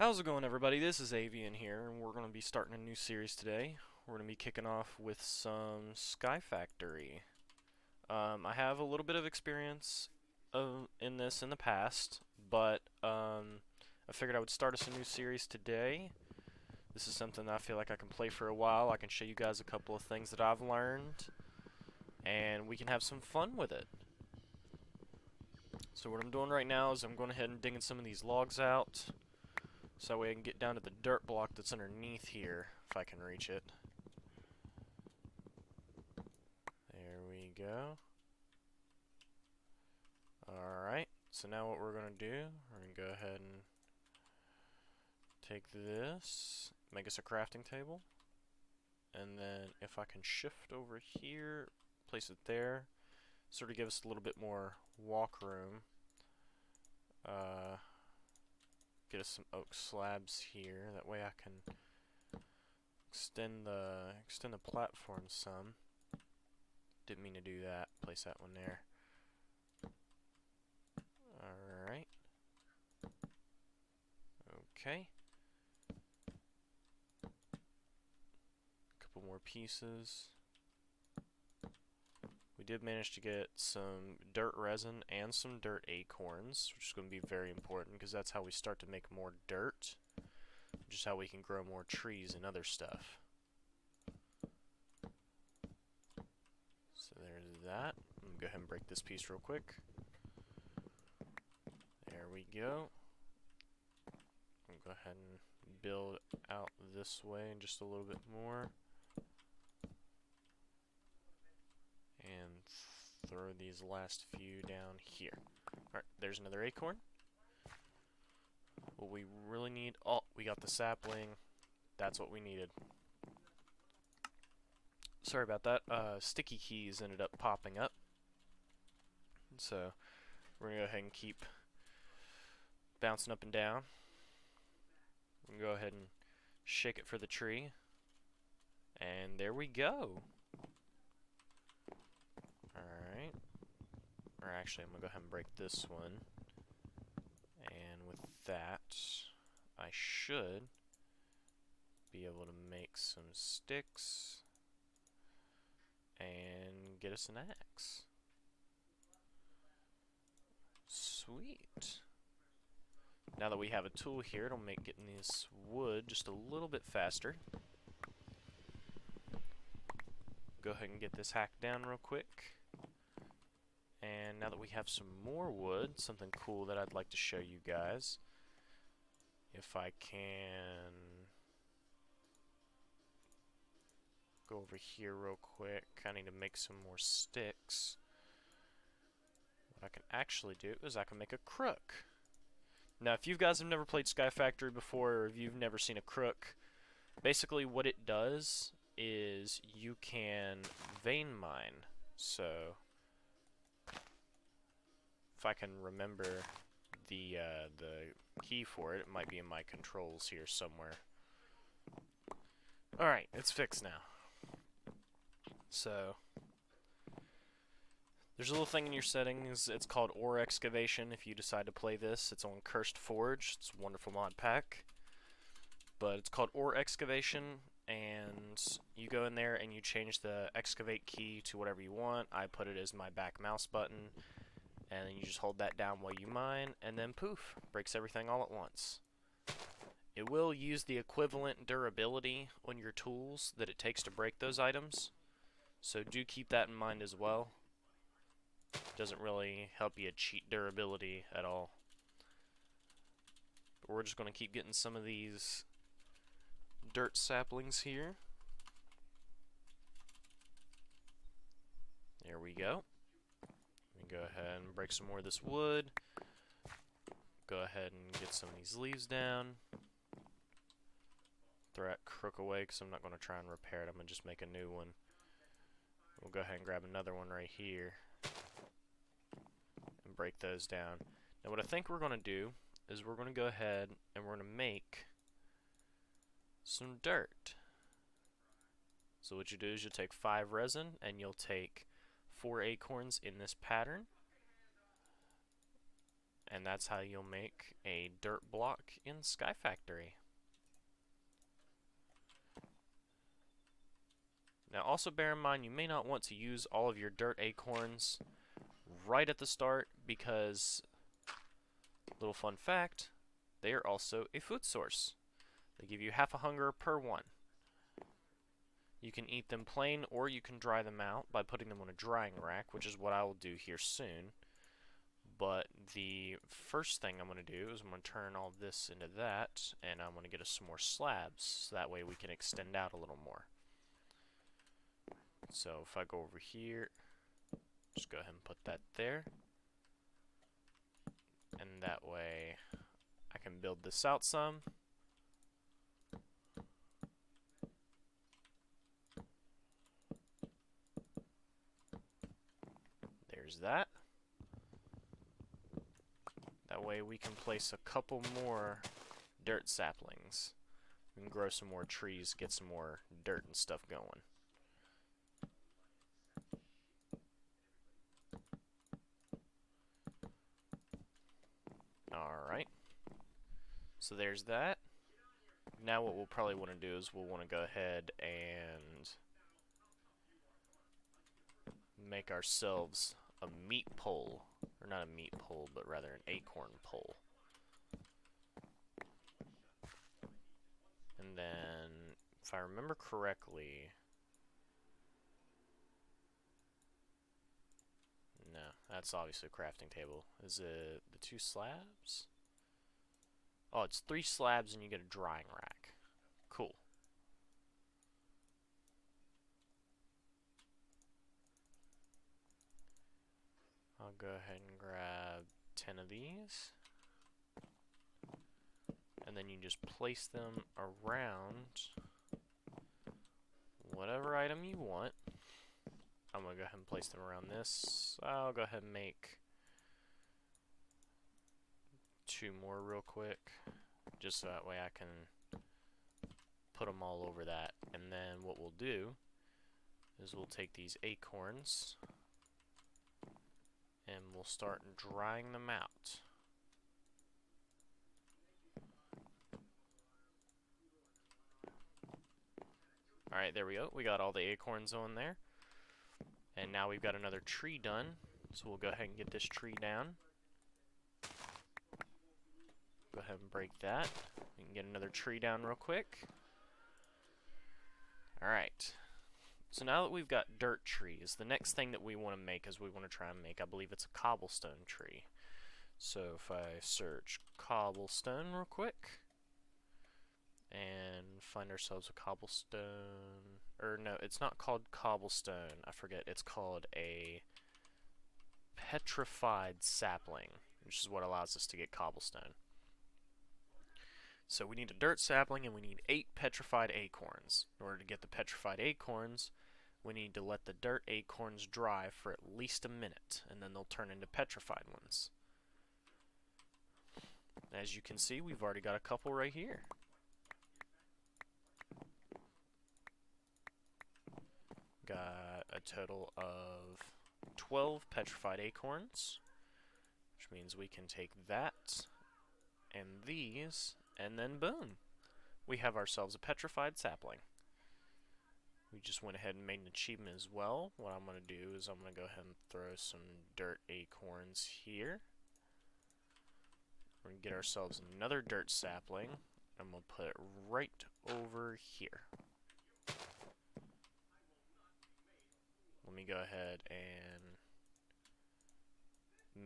How's it going, everybody? This is Avian here, and we're going to be starting a new series today. We're going to be kicking off with some SkyFactory. I have a little bit of experience in this in the past, but I figured I would start us a new series today. This is something that I feel like I can play for a while. I can show you guys a couple of things that I've learned, and we can have some fun with it. So what I'm doing right now is I'm going ahead and digging some of these logs out, so that way I can get down to the dirt block that's underneath here, if I can reach it. There we go. Alright, so now what we're going to do, we're going to go ahead and take this, make us a crafting table, and then if I can shift over here, place it there, sort of give us a little bit more walk room. Get us some oak slabs here, that way I can extend the platform some. Didn't mean to do that. Place that one there. Alright. Okay. Couple more pieces. We did manage to get some dirt resin and some dirt acorns, which is going to be very important because that's how we start to make more dirt, which is how we can grow more trees and other stuff. So there's that. I'm going to go ahead and break this piece real quick. There we go. I'm going to go ahead and build out this way just a little bit more. And throw these last few down here. Alright, there's another acorn. What we really need... Oh, we got the sapling. That's what we needed. Sorry about that. Sticky keys ended up popping up. So, we're going to go ahead and keep bouncing up and down. We're going to go ahead and shake it for the tree. And there we go. Alright. Or actually, I'm going to go ahead and break this one. And with that, I should be able to make some sticks and get us an axe. Sweet. Now that we have a tool here, it'll make getting this wood just a little bit faster. Go ahead and get this hacked down real quick. And now that we have some more wood, something cool that I'd like to show you guys. If I can go over here real quick, I need to make some more sticks. What I can actually do is I can make a crook. Now, if you guys have never played SkyFactory before, or if you've never seen a crook, basically what it does is you can vein mine. So, if I can remember the key for it, it might be in my controls here somewhere. Alright, it's fixed now. So, there's a little thing in your settings, it's called ore excavation. If you decide to play this, it's on Cursed Forge. It's a wonderful mod pack. But it's called ore excavation, and you go in there and you change the excavate key to whatever you want. I put it as my back mouse button, and then you just hold that down while you mine, and then poof, breaks everything all at once. It will use the equivalent durability on your tools that it takes to break those items, so do keep that in mind as well. Doesn't really help you cheat durability at all. But we're just going to keep getting some of these dirt saplings here. There we go. Let me go ahead and break some more of this wood. Go ahead and get some of these leaves down. Throw that crook away because I'm not going to try and repair it. I'm going to just make a new one. We'll go ahead and grab another one right here and break those down. Now what I think we're going to do is we're going to go ahead and we're going to make some dirt. So what you do is you'll take 5 resin and you'll take 4 acorns in this pattern. And that's how you'll make a dirt block in SkyFactory. Now also bear in mind you may not want to use all of your dirt acorns right at the start because, little fun fact, they are also a food source. They give you half a hunger per one. You can eat them plain or you can dry them out by putting them on a drying rack, which is what I will do here soon. But the first thing I'm going to do is I'm going to turn all this into that, and I'm going to get us some more slabs, so that way we can extend out a little more. So if I go over here, just go ahead and put that there. And that way I can build this out some. There's that. That way we can place a couple more dirt saplings. We can grow some more trees, get some more dirt and stuff going. Alright. So there's that. Now what we'll probably want to do is we'll want to go ahead and make ourselves a meat pole. Or not a meat pole, but rather an acorn pole. And then, if I remember correctly... No, that's obviously a crafting table. Is it the 2 slabs? Oh, it's 3 slabs and you get a drying rack. Cool. I'll go ahead and grab 10 of these. And then you just place them around whatever item you want. I'm going to go ahead and place them around this. I'll go ahead and make 2 more real quick, just so that way I can put them all over that. And then what we'll do is we'll take these acorns and we'll start drying them out. Alright, there we go. We got all the acorns on there. And now we've got another tree done. So we'll go ahead and get this tree down. Go ahead and break that. We can get another tree down real quick. Alright. So now that we've got dirt trees, the next thing that we want to make is we want to try and make, I believe it's a cobblestone tree. So if I search cobblestone real quick and find ourselves a cobblestone, or no, it's not called cobblestone, I forget, it's called a petrified sapling, which is what allows us to get cobblestone. So we need a dirt sapling and we need 8 petrified acorns. In order to get the petrified acorns, we need to let the dirt acorns dry for at least a minute, and then they'll turn into petrified ones. As you can see, we've already got a couple right here. Got a total of 12 petrified acorns, which means we can take that and these, and then boom, we have ourselves a petrified sapling. We just went ahead and made an achievement as well. What I'm going to do is I'm going to go ahead and throw some dirt acorns here. We're going to get ourselves another dirt sapling. I'm going to put it right over here. Let me go ahead and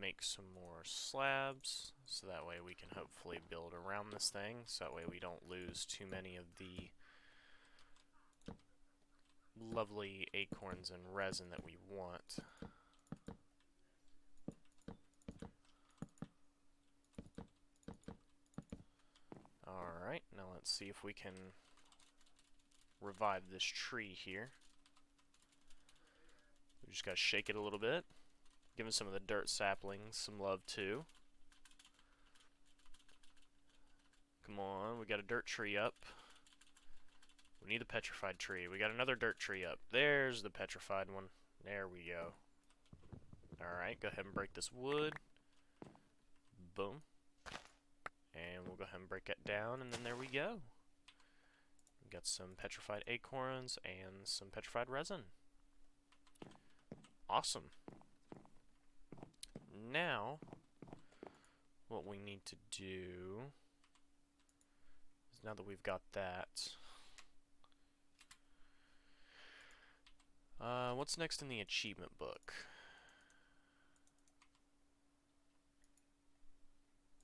make some more slabs, so that way we can hopefully build around this thing, so that way we don't lose too many of the lovely acorns and resin that we want. Alright, now let's see if we can revive this tree here. We just gotta shake it a little bit. Giving some of the dirt saplings some love too. Come on, we got a dirt tree up. We need a petrified tree. We got another dirt tree up. There's the petrified one. There we go. Alright, go ahead and break this wood. Boom. And we'll go ahead and break it down, and then there we go. We got some petrified acorns and some petrified resin. Awesome. Now, what we need to do is, now that we've got that, what's next in the achievement book?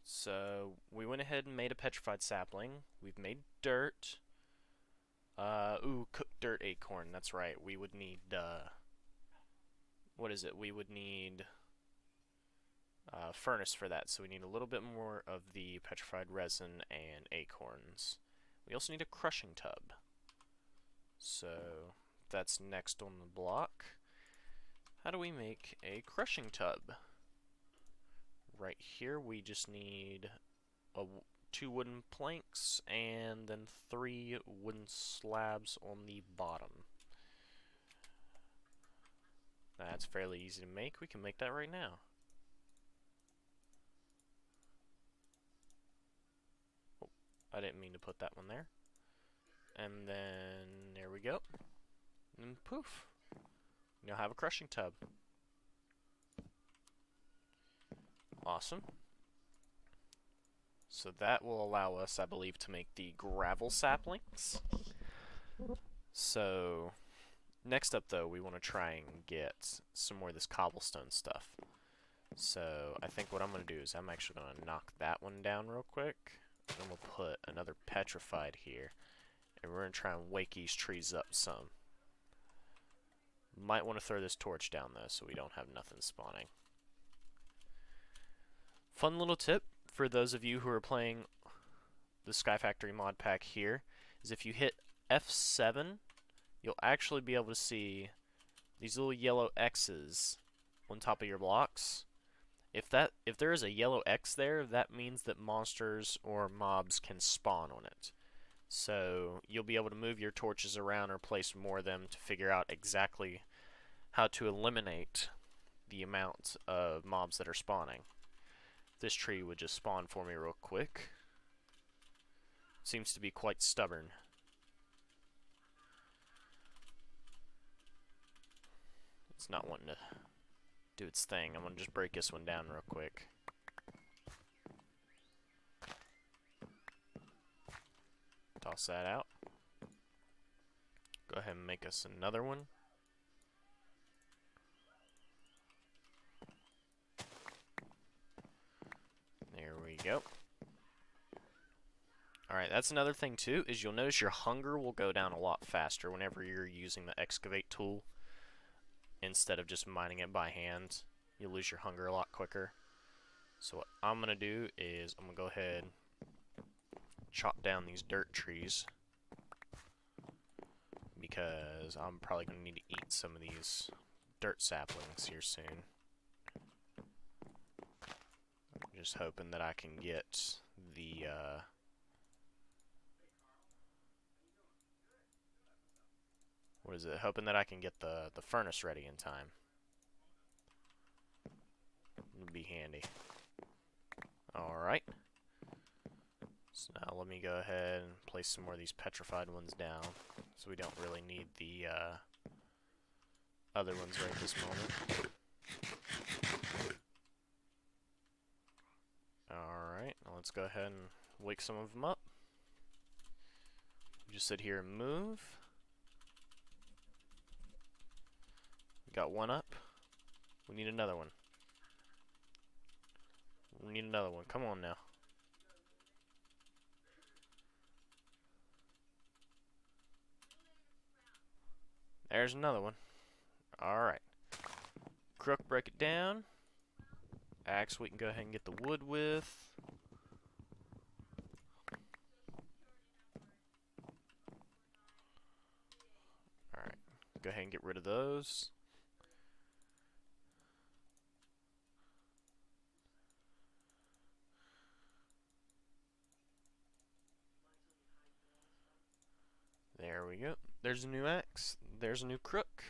So, we went ahead and made a petrified sapling. We've made dirt. Cooked dirt acorn. That's right. We would need, what is it? We would need furnace for that. So we need a little bit more of the petrified resin and acorns. We also need a crushing tub. So that's next on the block. How do we make a crushing tub? Right here we just need 2 wooden planks and then 3 wooden slabs on the bottom. That's fairly easy to make. We can make that right now. Oh, I didn't mean to put that one there. And then there we go. And poof. We now have a crushing tub. Awesome. So that will allow us, I believe, to make the gravel saplings. So next up, though, we want to try and get some more of this cobblestone stuff. So I think what I'm going to do is I'm actually going to knock that one down real quick. And then we'll put another petrified here. And we're going to try and wake these trees up some. Might want to throw this torch down, though, so we don't have nothing spawning. Fun little tip for those of you who are playing the SkyFactory mod pack here is if you hit F7, you'll actually be able to see these little yellow X's on top of your blocks. If there is a yellow X there, that means that monsters or mobs can spawn on it. So you'll be able to move your torches around or place more of them to figure out exactly how to eliminate the amount of mobs that are spawning. This tree would just spawn for me real quick. Seems to be quite stubborn. It's not wanting to do its thing. I'm going to just break this one down real quick. Toss that out. Go ahead and make us another one. There we go. Alright, that's another thing too, is you'll notice your hunger will go down a lot faster whenever you're using the excavate tool instead of just mining it by hand. You'll lose your hunger a lot quicker. So what I'm going to do is I'm going to go ahead and chop down these dirt trees because I'm probably going to need to eat some of these dirt saplings here soon. I'm just hoping that I can get the what is it? Hoping that I can get the furnace ready in time. Would be handy. Alright. So now let me go ahead and place some more of these petrified ones down, so we don't really need the other ones right this moment. Alright, now let's go ahead and wake some of them up. Just sit here and move. We got one up. We need another one. We need another one. Come on now. There's another one. Alright. Crook, break it down. Axe we can go ahead and get the wood with. Alright. Go ahead and get rid of those. There we go. There's a new axe. There's a new crook.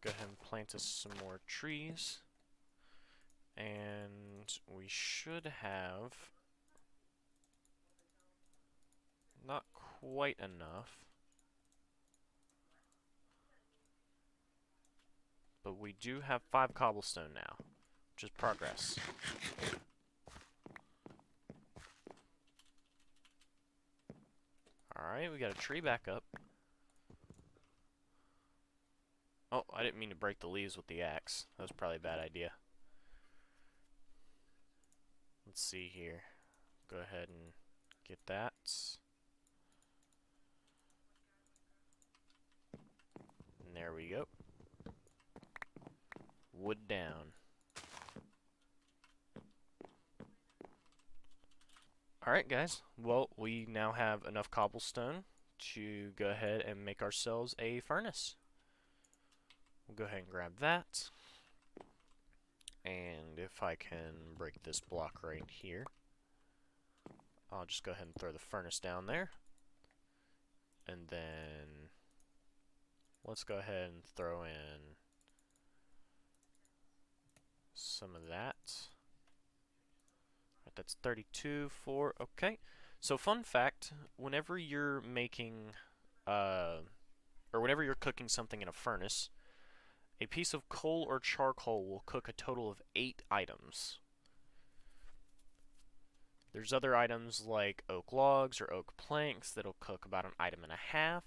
Go ahead and plant us some more trees. And we should have not quite enough, but we do have 5 cobblestone now, which is progress. Alright, we got a tree back up. Oh, I didn't mean to break the leaves with the axe. That was probably a bad idea. Let's see here. Go ahead and get that. And there we go. Wood down. Alright guys, well we now have enough cobblestone to go ahead and make ourselves a furnace. We'll go ahead and grab that. And if I can break this block right here, I'll just go ahead and throw the furnace down there. And then let's go ahead and throw in some of that. Right, that's 32, 4, okay. So fun fact, whenever you're making, or whenever you're cooking something in a furnace, a piece of coal or charcoal will cook a total of 8 items. There's other items like oak logs or oak planks that'll cook about 1.5 items.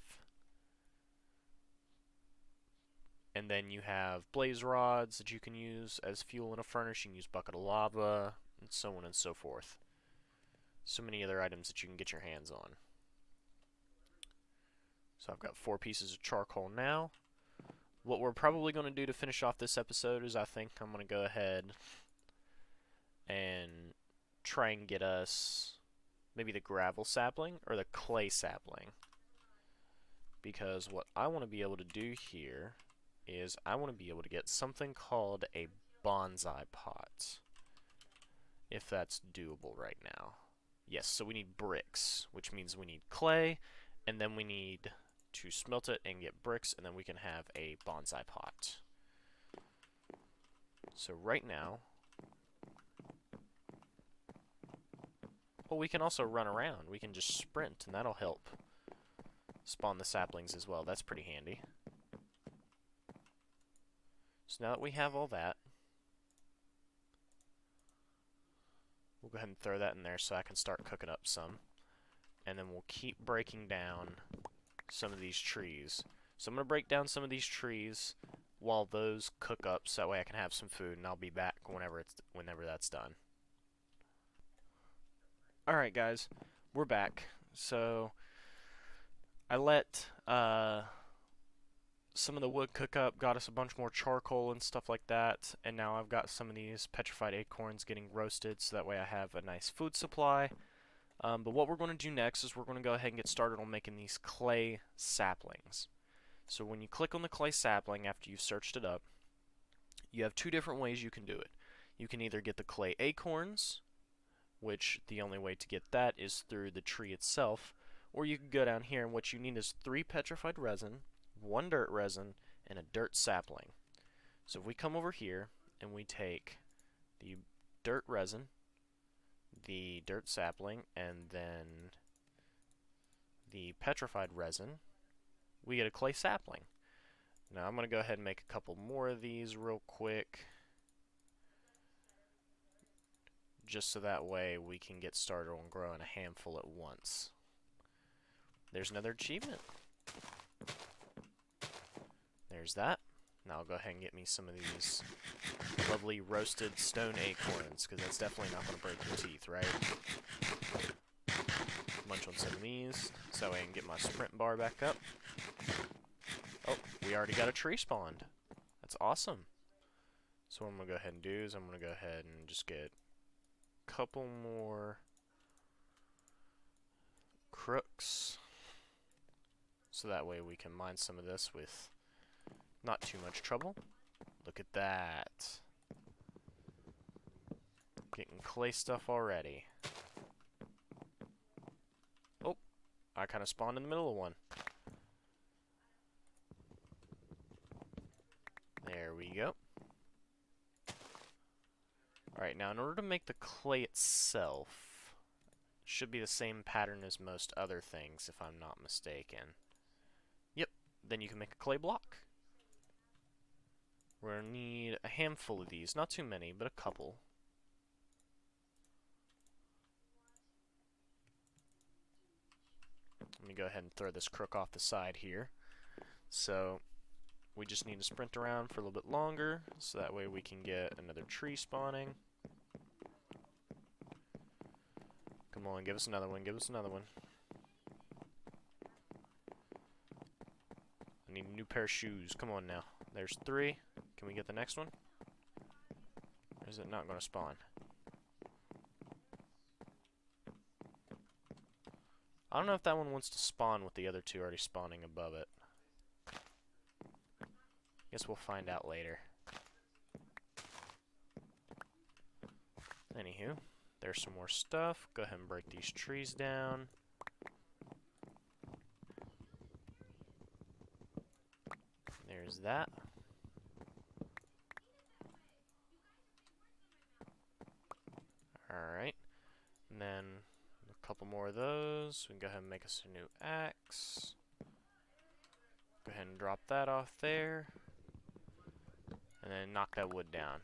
And then you have blaze rods that you can use as fuel in a furnace. You can use bucket of lava, and so on and so forth. So many other items that you can get your hands on. So I've got 4 pieces of charcoal now. What we're probably going to do to finish off this episode is I think I'm going to go ahead and try and get us maybe the gravel sapling or the clay sapling. Because what I want to be able to do here is I want to be able to get something called a bonsai pot. If that's doable right now. Yes, so we need bricks, which means we need clay, and then we need to smelt it and get bricks, and then we can have a bonsai pot. So right now, well, we can also run around. We can just sprint, and that'll help spawn the saplings as well. That's pretty handy. So now that we have all that, we'll go ahead and throw that in there so I can start cooking up some. And then we'll keep breaking down some of these trees. So I'm going to break down some of these trees while those cook up so that way I can have some food, and I'll be back whenever that's done. Alright guys, we're back. So I let some of the wood cook up, got us a bunch more charcoal and stuff like that, and now I've got some of these petrified acorns getting roasted so that way I have a nice food supply. But what we're going to do next is we're going to go ahead and get started on making these clay saplings. So when you click on the clay sapling after you've searched it up, you have 2 different ways you can do it. You can either get the clay acorns, which the only way to get that is through the tree itself, or you can go down here and what you need is 3 petrified resin, 1 dirt resin, and a dirt sapling. So if we come over here and we take the dirt resin, the dirt sapling, and then the petrified resin, we get a clay sapling. Now I'm going to go ahead and make a couple more of these real quick, just so that way we can get started on growing a handful at once. There's another achievement. There's that. Now I'll go ahead and get me some of these lovely roasted stone acorns, because that's definitely not going to break your teeth, right? Munch on some of these, so I can get my sprint bar back up. Oh, we already got a tree spawned. That's awesome. So what I'm going to go ahead and do is I'm going to go ahead and just get a couple more crooks, so that way we can mine some of this with not too much trouble. Look at that. Getting clay stuff already. Oh, I kind of spawned in the middle of one. There we go. Alright, now in order to make the clay itself, it should be the same pattern as most other things, if I'm not mistaken. Yep, then you can make a clay block. We're going to need a handful of these, not too many, but a couple. Let me go ahead and throw this crook off the side here. So we just need to sprint around for a little bit longer, so that way we can get another tree spawning. Come on, give us another one, give us another one. I need a new pair of shoes. Come on now. There's 3. Can we get the next one? Or is it not going to spawn? I don't know if that one wants to spawn with the other 2 already spawning above it. Guess we'll find out later. Anywho, there's some more stuff. Go ahead and break these trees down. There's that. Alright. And then a couple more of those. We can go ahead and make us a new axe. Go ahead and drop that off there. And then knock that wood down.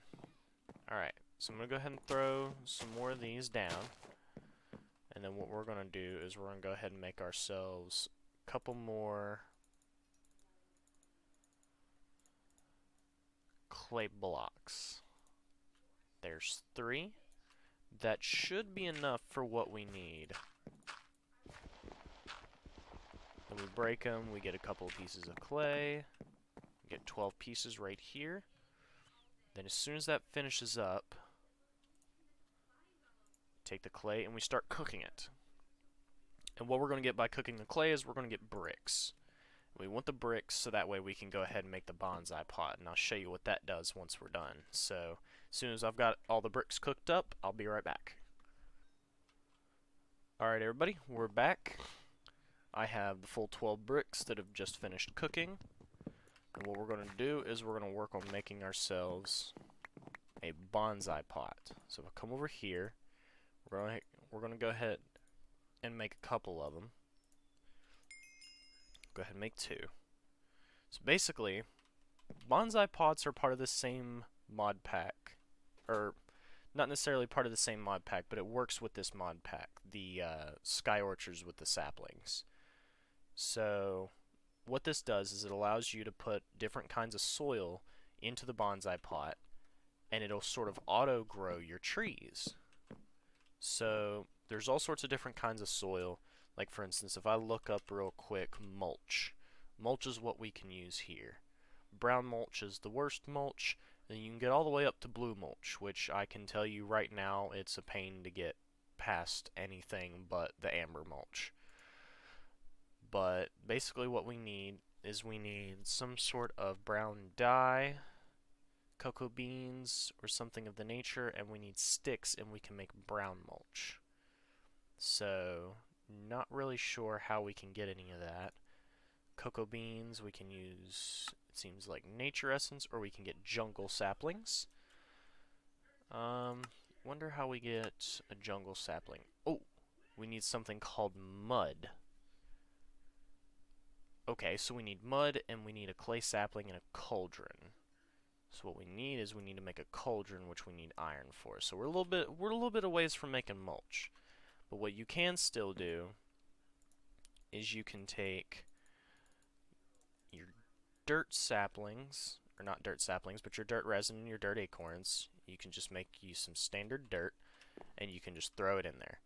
Alright, so I'm going to go ahead and throw some more of these down. And then what we're going to do is we're going to go ahead and make ourselves a couple more clay blocks. There's 3. That should be enough for what we need. Then we break them, we get a couple of pieces of clay. We get 12 pieces right here. Then as soon as that finishes up, take the clay and we start cooking it. And what we're going to get by cooking the clay is we're going to get bricks. We want the bricks so that way we can go ahead and make the bonsai pot, and I'll show you what that does once we're done. So as soon as I've got all the bricks cooked up, I'll be right back. Alright everybody, we're back. I have the full 12 bricks that have just finished cooking. And what we're going to do is we're going to work on making ourselves a bonsai pot. So if I come over here, we're going to go ahead and make a couple of them. Go ahead and make 2. So basically, bonsai pots are part of the same mod pack, or not necessarily part of the same mod pack, but it works with this mod pack, the Sky Orchards with the saplings. So what this does is it allows you to put different kinds of soil into the bonsai pot, and it'll sort of auto-grow your trees. So there's all sorts of different kinds of soil. Like for instance, if I look up real quick, mulch. Mulch is what we can use here. Brown mulch is the worst mulch, and you can get all the way up to blue mulch, which I can tell you right now it's a pain to get past anything but the amber mulch. But basically what we need is we need some sort of brown dye, cocoa beans, or something of the nature, and we need sticks, and we can make brown mulch. So not really sure how we can get any of that. Cocoa beans, we can use, it seems like nature essence, or we can get jungle saplings. Wonder how we get a jungle sapling. Oh, we need something called mud. Okay, so we need mud, and we need a clay sapling and a cauldron. So what we need is we need to make a cauldron, which we need iron for. So we're a little bit a ways from making mulch. But what you can still do is you can take your dirt saplings, or not dirt saplings, but your dirt resin and your dirt acorns. You can just use some standard dirt, and you can just throw it in there.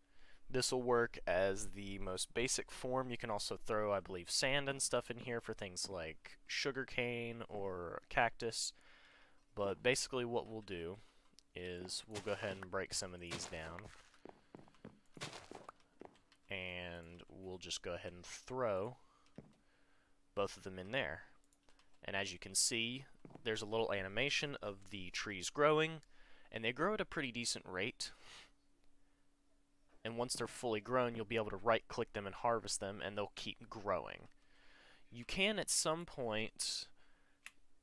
This will work as the most basic form. You can also throw, I believe, sand and stuff in here for things like sugarcane or cactus. But basically what we'll do is we'll go ahead and break some of these down. And we'll just go ahead and throw both of them in there. And as you can see, there's a little animation of the trees growing, and they grow at a pretty decent rate. And once they're fully grown, you'll be able to right-click them and harvest them, and they'll keep growing. You can, at some point,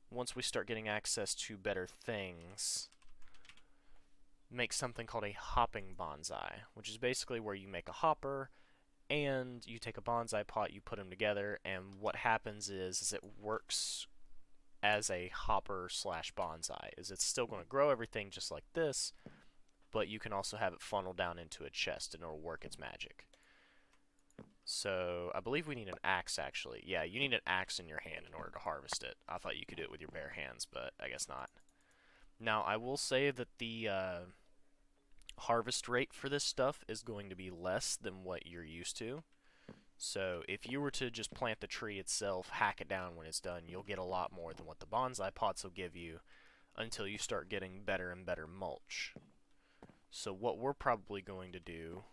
once we start getting access to better things, make something called a hopping bonsai, which is basically where you make a hopper and you take a bonsai pot, you put them together, and what happens is it works as a hopper slash bonsai. Is it's still going to grow everything just like this, but you can also have it funnel down into a chest and it'll work its magic. So I believe we need an axe actually. Yeah, you need an axe in your hand in order to harvest it. I thought you could do it with your bare hands, but I guess not. Now I will say that the harvest rate for this stuff is going to be less than what you're used to. So if you were to just plant the tree itself, hack it down when it's done, you'll get a lot more than what the bonsai pots will give you until you start getting better and better mulch. So what we're probably going to do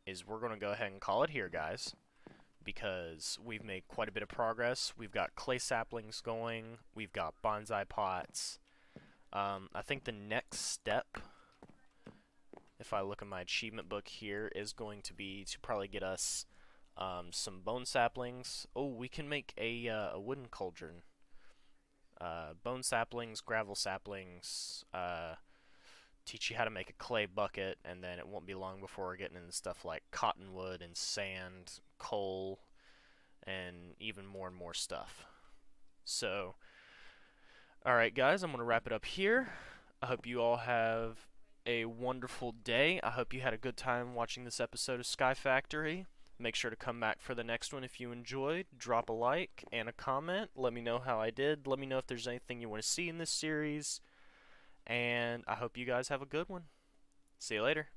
is we're going to go ahead and call it here, guys, because we've made quite a bit of progress. We've got clay saplings going, we've got bonsai pots. I think the next step, if I look at my achievement book here, is going to be to probably get us some bone saplings. Oh, we can make a wooden cauldron. Bone saplings, gravel saplings, teach you how to make a clay bucket, and then it won't be long before we're getting into stuff like cottonwood and sand, coal, and even more and more stuff. So, alright guys, I'm going to wrap it up here. I hope you all have a wonderful day. I hope you had a good time watching this episode of SkyFactory. Make sure to come back for the next one if you enjoyed. Drop a like and a comment. Let me know how I did. Let me know if there's anything you want to see in this series. And I hope you guys have a good one. See you later.